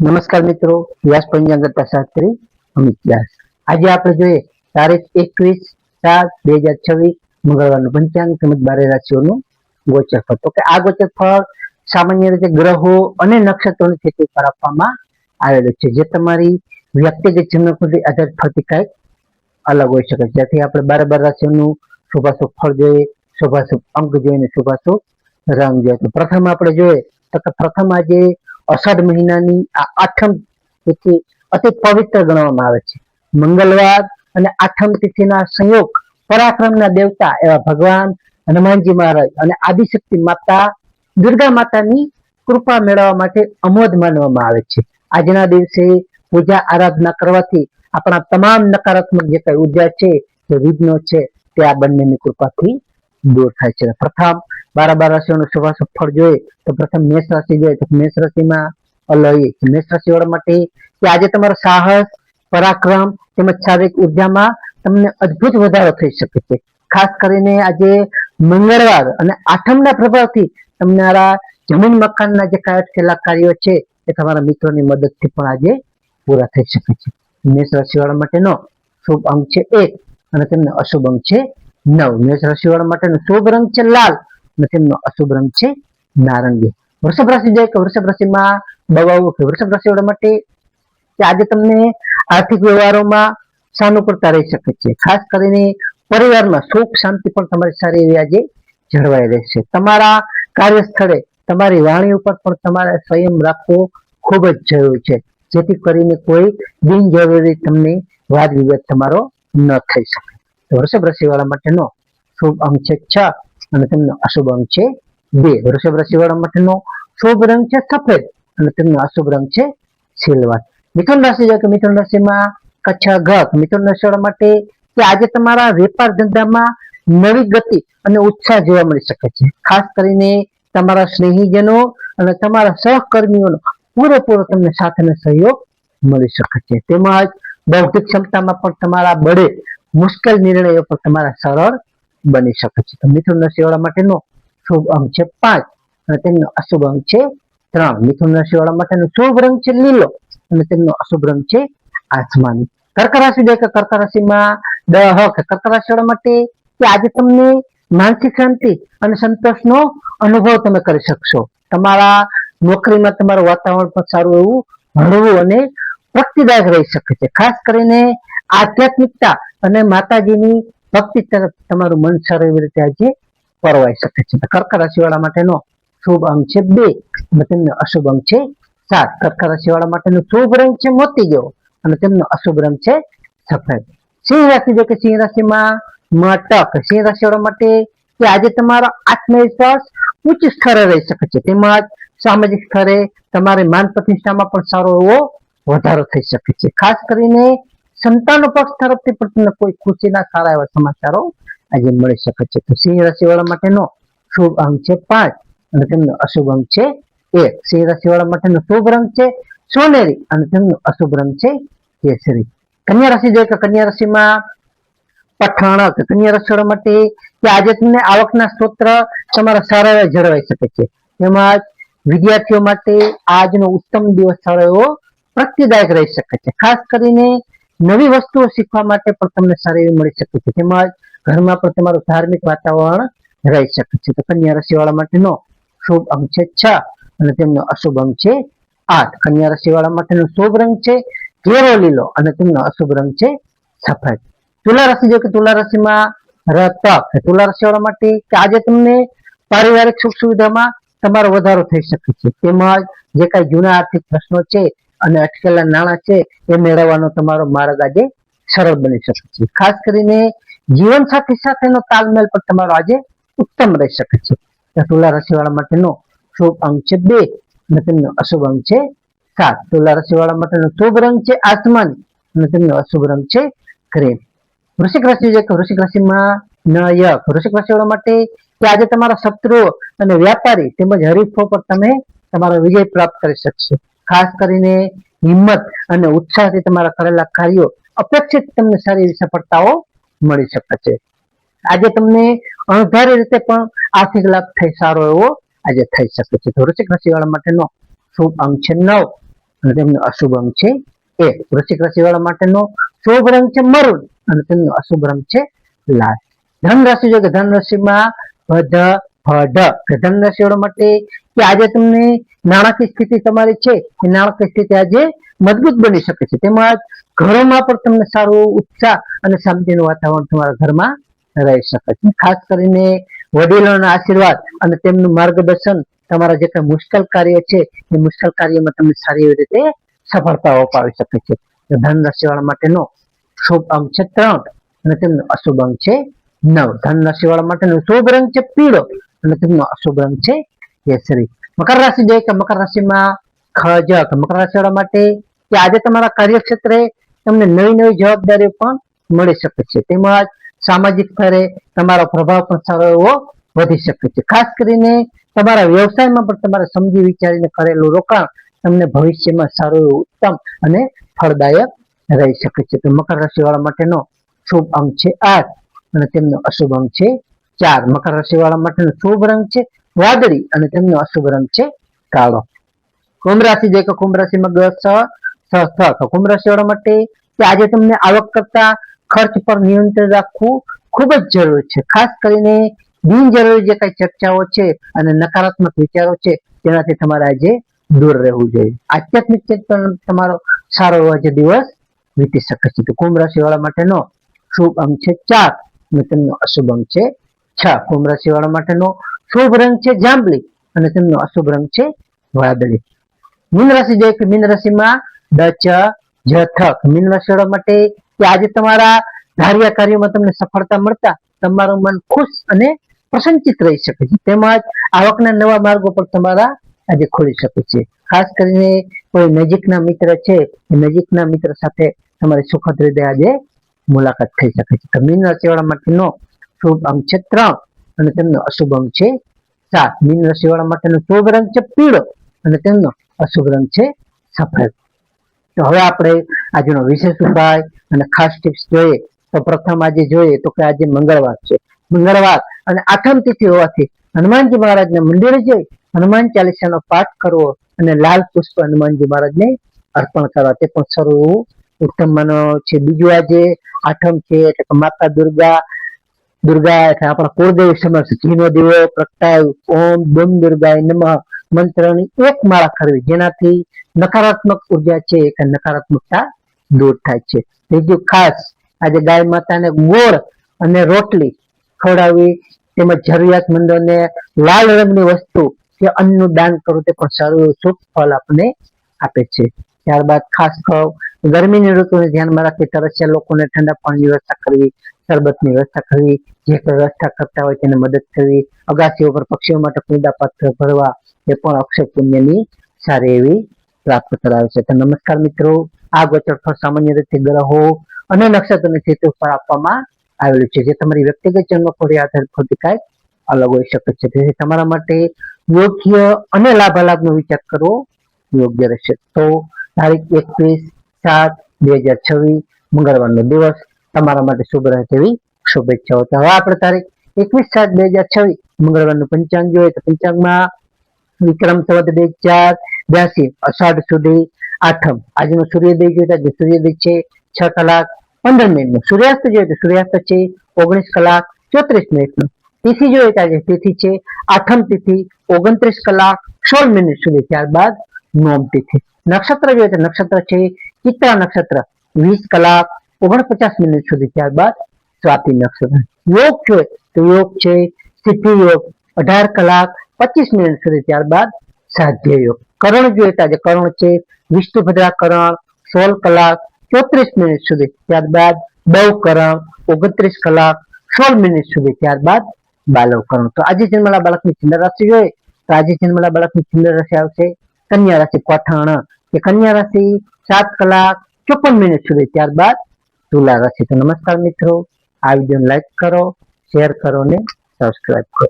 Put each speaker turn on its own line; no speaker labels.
નમસ્કાર મિત્રો, વ્યાસ પંચાંગતા શાસ્ત્રી અમિત વ્યાસ. આજે આપણે જોઈએ તારીખ 21/4/2026 મંગળવારનું પંચાંગ તેમજ 12 રાશિઓનું ગોચર ફળ. તો કે આ ગોચર ફળ સામાન્ય રીતે ગ્રહો અને નક્ષત્રોની સ્થિતિ પર આપવામાં આવેલું છે, જે તમારી વ્યક્તિગત જન્મકુંડળી આધારિત ફળથી કંઈક અલગ હોઈ શકે છે. જેથી આપણે 12 રાશિઓનું શુભાશુભ ફળ જોઈએ, શુભાશુભ અંક જોઈએ, શુભાશુભ રંગ જોઈએ. તો પ્રથમ આપણે જોઈએ તો કે પ્રથમ આજે અષાઢ મહિનાની આ આઠમ તિથિ અતિ પવિત્ર ગણવામાં આવે છે. મંગળવાર અને આઠમ તિથિના સંયોગ પરાક્રમના દેવતા એવા ભગવાન હનુમાનજી મહારાજ અને આદિશક્તિ માતા દુર્ગા માતાની કૃપા મેળવવા માટે અમોદ માનવામાં આવે છે. આજના દિવસે પૂજા આરાધના કરવાથી આપણા તમામ નકારાત્મક જે કઈ ઉર્જા છે, જે વિઘ્નો છે, તે આ બંનેની કૃપાથી દૂર થાય છે. પ્રથમ 12 રાશિઓનું શુભાશુભ ફળ જોઈએ તો પ્રથમ મેષ રાશિ જોઈએ તો મેષ રાશિમાં મેષ રાશિ વાળા માટે કે આજે તમારો સાહસ, પરાક્રમ તેમજ શારીરિક ઉર્જામાં તમને અદ્ભુત વધારો થઈ શકે છે. ખાસ કરીને આજે મંગળવાર અને આઠમના પ્રભાવથી તમારા જમીન મકાનના જે કાંઈ અટકેલા કાર્યો છે એ તમારા મિત્રોની મદદથી પણ આજે પૂરા થઈ શકે છે. મેષ રાશિ વાળા માટેનો શુભ અંક છે 1 અને તેમનો અશુભ અંક છે 9. મેષ રાશિ વાળા માટેનો શુભ રંગ છે લાલ અને તેમનો અશુભ રંગ છે નારંગી. વૃષભ રાશિ જાય કે વૃષભ રાશિમાં વૃષભ રાશિ વાળા માટે કે આજે તમને આર્થિક વ્યવહારોમાં સાનુકૂળતા રહી શકે છે. ખાસ કરીને પરિવારમાં સુખ શાંતિ પણ તમારી સારી એવી આજે જળવાઈ રહેશે. તમારા કાર્યસ્થળે તમારી વાણી ઉપર પણ તમારે સંયમ રાખવો ખૂબ જ જરૂરી છે, જેથી કરીને કોઈ બિનજરૂરી તમને વાદ વિવાદ તમારો ન થઈ શકે. તો વૃષભ રાશિ વાળા માટેનો શુભ અંક છે 6 અને તેમનો અશુભ અંક છે 2. વૃષભ રાશિ વાળા માટેનો શુભ રંગ છે સફેદ અને તેમનો અશુભ રંગ છે સિલ્વર. મિથુન રાશિ છે કે મિથુન રાશિમાં કચ્છ ઘ મિથુન રાશિ વાળા માટે કે આજે તમારા વેપાર ધંધામાં નવી ગતિ અને ઉત્સાહ જોવા મળી શકે છે. ખાસ કરીને તમારા સ્નેહીજનો અને તમારા સહકર્મીઓનો પૂરેપૂરો તમને સાથ અને સહયોગ મળી શકે છે. તેમજ બૌદ્ધિક ક્ષમતામાં પણ તમારા બળે મુશ્કેલ નિર્ણયો પણ તમારા સરળ બની શકે છે. તો મિથુન રાશિ વાળા માટેનો શુભ અંક છે 5 અને તેમનો અશુભ અંક છે 3. મિથુન રાશિ વાળા માટેનો શુભ રંગ છે લીલો અને તેમનો અશુભ રંગ છે આસમાની. કર્ક રાશિ જાય કે કર્ક રાશિમાં કર્ક રાશિ વાળા માટે કે આજે તમને માનસિક શાંતિ અને સંતોષનો અનુભવ તમે કરી શકશો. તમારા નોકરીમાં તમારું વાતાવરણ પણ સારું એવું હળવું અને ભક્તિદાયક રહી શકે છે. ખાસ કરીને આધ્યાત્મિકતા અને માતાજીની ભક્તિ તરફ તમારું મન સારી એવી રીતે આજે પરવાઈ શકે છે. કર્ક રાશિ વાળા માટેનો શુભ અંક છે 2 અને તેમનો અશુભ અંક છે 7. કર્ક રાશિ વાળા માટેનો શુભ રંગ છે મોતી જેવો અને તેમનો અશુભ રંગ છે સફેદ. સિંહ રાશિ જે કે સિંહ રાશિમાં મટક સિંહ રાશિ વાળા માટે કે આજે તમારો આત્મવિશ્વાસ ઉચ્ચ સ્તરે રહી શકે છે. તેમજ સામાજિક સ્તરે તમારી માન પ્રતિષ્ઠામાં પણ સારો એવો વધારો થઈ શકે છે. ખાસ કરીને સંતાનો પક્ષ તરફથી પણ તમને કોઈ ખુશીના સારા એવા સમાચારો આજે મળી શકે છે. તો સિંહ રાશિ વાળા માટેનો શુભ અંક છે 5 અને તેમનો અશુભ અંક છે 1. સિંહ રાશિ વાળા માટેનો શુભ રંગ છે સોનેરી અને તેમનો અશુભ રંગ છે કેસરી. કન્યા રાશિ જોઈએ તો કન્યા રાશિમાં પઠાણક કન્યા રાશિ વાળા માટે કે આજે તમને આવકના સ્ત્રોત તમારા સારા એવા જળવાઈ શકે છે. તેમજ વિદ્યાર્થીઓ માટે આજનો ઉત્તમ દિવસ સારો એવો પ્રગતિદાયક રહી શકે છે. ખાસ કરીને નવી વસ્તુઓ શીખવા માટે પણ તમને સારી એવી મળી શકે છે. તેમજ ઘરમાં પણ તમારું ધાર્મિક વાતાવરણ રહી શકે છે. તો કન્યા રાશિ વાળા માટેનો શુભ અંક છે 6 અને તેમનો અશુભ અંક છે 8. કન્યા રાશિ વાળા માટેનો શુભ રંગ છે ઘેરો લીલો અને તેમનો અશુભ રંગ છે સફેદ. તુલા રાશિ જો કે તુલા રાશિમાં રતક તુલા રાશિ વાળા માટે કે આજે તમને પારિવારિક સુખ સુવિધામાં તમારો વધારો થઈ શકે છે. તેમજ જે કઈ જૂના આર્થિક પ્રશ્નો છે અને અટકેલા નાણાં છે એ મેળવવાનો તમારો માર્ગ આજે સરળ બની શકે છે. ખાસ કરીને જીવન સાથી સાથેનો તાલમેલ પણ તમારો આજે ઉત્તમ રહી શકે છે. તુલા રાશિ વાળા માટેનો શુભ અંક છે 2 અને તેમનો અશુભ અંક છે 7. તુલા રાશિ વાળા માટેનો શુભ રંગ છે આસમાની અને તેમનો અશુભ રંગ છે ગ્રે. વૃશ્ચિક રાશિ છે કે વૃશ્ચિક રાશિમાં નાયક વૃશ્ચિક રાશિ વાળા માટે કે આજે તમારા શત્રુઓ અને વ્યાપારી તેમજ હરીફો પર તમે તમારો વિજય પ્રાપ્ત કરી શકશો. ખાસ કરીને હિંમત અને ઉત્સાહથી તમારા કરેલા કાર્યો અપેક્ષિત તમને સારી એવી સફળતાઓ મળી શકે છે. આજે તમને અણધારી રીતે પણ આર્થિક લાભ થઈ સારો એવો આજે થઈ શકે છે. તો વૃશ્ચિક રાશિ વાળા માટેનો શુભ અંક છે 9 અને તેમનો અશુભ અંક છે એ. વૃશ્ચિક રાશિ વાળા માટેનો શુભ રંગ છે મરૂન અને તેમનો અશુભ રંગ છે લાલ. ધન રાશિ જો કે ધન રાશિમાં ધન રાશિ વાળા માટે કે આજે તમને નાણાકીય સ્થિતિ તમારી છે એ નાણાકીય સ્થિતિ આજે મજબૂત બની શકે છે. તેમજ ઘરોમાં પણ તમને સારું ઉત્સાહ અને શાંતિનું વાતાવરણ તમારા ઘરમાં રહી શકે છે. ખાસ કરીને વડીલોના આશીર્વાદ અને તેમનું માર્ગદર્શન તમારા જે કઈ મુશ્કેલ કાર્ય છે એ મુશ્કેલ કાર્યમાં તમને સારી એવી રીતે સફળતાઓ અપાવી શકે છે. ધન રાશિ વાળા માટેનો શુભ અંક છે 3 અને તેમનો અશુભ અંક છે 9. ધન રાશિ વાળા માટેનો શુભ રંગ છે પીળો અને તેમનો અશુભ રંગ છે કેસરી. મકર રાશિ જોઈએ કે મકર રાશિમાં ખજક. મકર રાશિ વાળા માટે કે આજે તમારા કાર્યક્ષેત્રે તમને નવી નવી જવાબદારીઓ પણ મળી શકે છે. તેમજ સામાજિક સ્તરે તમારો પ્રભાવ પણ સારો એવો વધી શકે છે. ખાસ કરીને તમારા વ્યવસાયમાં પણ તમારે સમજી વિચારીને કરેલું રોકાણ તમને ભવિષ્યમાં સારું એવું ઉત્તમ અને ફળદાયક રહી શકે છે. તો મકર રાશિ વાળા માટેનો શુભ અંક છે 8 અને તેમનો અશુભ અંક છે 4. મકર રાશિ વાળા માટેનો શુભ રંગ છે વાદળી અને તેમનો અશુભ રંગ છે કાળો. કુંભ રાશિ જે કે કુંભ રાશિમાં કુંભ રાશિ વાળા માટે કે આજે તમને આવક કરતા ખર્ચ પર નિયંત્રણ રાખવું ખૂબ જ જરૂરી છે. ખાસ કરીને બિનજરૂરી જે કઈ ચર્ચાઓ છે અને નકારાત્મક વિચારો છે તેનાથી તમારે આજે દૂર રહેવું જોઈએ. આધ્યાત્મિક ચેતન તમારો સારો એવો આજે દિવસ વીતી શકે છે. તો કુંભ રાશિ વાળા માટેનો શુભ અંક છે 4 અને તેમનો અશુભ અંક છે 6. કુંભ રાશિ વાળા માટેનો શુભ રંગ છે જાંબલી અને તેમનો અશુભ રંગ છે વાદળી. મીન રાશિ જોઈએ કે મીન રાશિમાં મીન રાશિ વાળા માટે કે આજે તમારા ધાર્યા કાર્યોમાં તમને સફળતા મળતા તમારું મન ખુશ અને પ્રસન્નચિત રહી શકે છે. તેમજ આવકના નવા માર્ગો પર તમારા આજે ખોલી શકે છે. ખાસ કરીને કોઈ નજીકના મિત્ર છે એ નજીકના મિત્ર સાથે તમારી સુખદ રીતે આજે મુલાકાત થઈ શકે છે. તો મીન રાશિ વાળા માટેનો શુભ અંક છે 3 અને તેમનો અશુભ અંક છે 7. મીન રાશિ વાળા માટેનો શુભ રંગ છે પીળો અને તેમનો અશુભ રંગ છે સફેદ. તો હવે આપણે આજનો વિશેષ ઉપાય અને ખાસ ટિપ્સ જોઈએ. તો પ્રથમ આજે જોઈએ તો કે આજે મંગળવાર છે. મંગળવાર અને આઠમ તિથિ હોવાથી હનુમાનજી મહારાજના મંદિરે જઈ હનુમાન ચાલીસાનો પાઠ કરવો અને લાલ પુષ્પ હનુમાનજી મહારાજને અર્પણ કરવા તે પણ સારું ઉત્તમ માનો છે. બીજું આજે આઠમ છે એટલે માતા દુર્ગા એટલે આપણા કુળદેવી સમક્ષ ઘીનો દીવો પ્રગટાવ ઓમ દમ દુર્ગાય નમઃ મંત્રની એક માળા કરવી જેનાથી નકારાત્મક ઉર્જા છે કે નકારાત્મકતા દૂર થાય છે. બીજું ખાસ આજે ગાય માતાને ગોળ અને રોટલી ખવડાવવી તેમજ જરૂરિયાતમંદોને લાલ રંગની વસ્તુ કે અન્નનું દાન કરવું તે પણ સારું શુભ ફળ આપને આપે છે. ત્યારબાદ ખાસ ગરમીની ઋતુને ધ્યાનમાં રાખી તરસ્યા લોકોને ઠંડા પાણીની વ્યવસ્થા કરવી, શરબતની વ્યવસ્થા કરવી, જે કોઈ વ્યવસ્થા કરતા હોય તેને મદદ કરવી, અગાસી ઉપર પક્ષીઓ માટે કુંડા પાત્ર ભરવા એ પણ અક્ષય પુણ્યની સારી એવી પ્રાપ્ત કરાવે છે. તો નમસ્કાર મિત્રો, આ ગોચર ફળ સામાન્ય રીતે ગ્રહો અને નક્ષત્રની સ્થિતિ ઉપર આપવામાં આવેલું છે જે તમારી વ્યક્તિગત જન્મકુંડળી આધારિત કાંઈક અલગ હોઈ શકે છે. તેથી તમારા માટે યોગ્ય અને લાભાલાભનો વિચાર કરવો યોગ્ય રહેશે. તો તારીખ 21/7/2026 મંગળવારનો દિવસ તમારા માટે શુભ રહે તેવી શુભેચ્છાઓ. તો હવે આપણે તારીખ 21/7/2026 મંગળવારનું પંચાંગ જોઈએ તો પંચાંગમાં વિક્રમ સંવત 2082 અષાઢ સુધી આઠમ. આજનો સૂર્યોદય જોઈએ તો સૂર્યોદય છે 6:15 સૂર્યાસ્ત જોઈએ તો સૂર્યાસ્ત છે 19:34. તિથિ જોઈએ તો આજે તિથિ છે આઠમ તિથિ 29:16 સુધી. ત્યારબાદ નોમ તિથિ. નક્ષત્ર જોઈએ તો નક્ષત્ર છે ચિત્રા નક્ષત્ર 20:49 સુધી. ત્યારબાદ સ્વાતિ નક્ષત્ર. યોગ જોઈએ તો યોગ છે સિદ્ધિ યોગ 18:25 સુધી. ત્યારબાદ સાધ્ય યોગ. કરણ જોઈએ તો આજે કરણ છે વિષ્ણુભદ્રા કરણ 16:34 સુધી. ત્યારબાદ બહુ કરણ 29:16 સુધી. ત્યારબાદ બાલવ કરણ. તો આજે જન્મેલા બાળકની ચંદ્ર રાશિ જોઈએ તો આજે જન્મેલા બાળકની ચંદ્ર રાશિ આવશે કન્યા રાશિ પઠાણ કે કન્યા રાશિ 7:54 સુધી. ત્યારબાદ તુલા રાશિ. તો નમસ્કાર મિત્રો, આ વિડીયોને લાઈક કરો, શેર કરો ને સબસ્ક્રાઇબ કરો.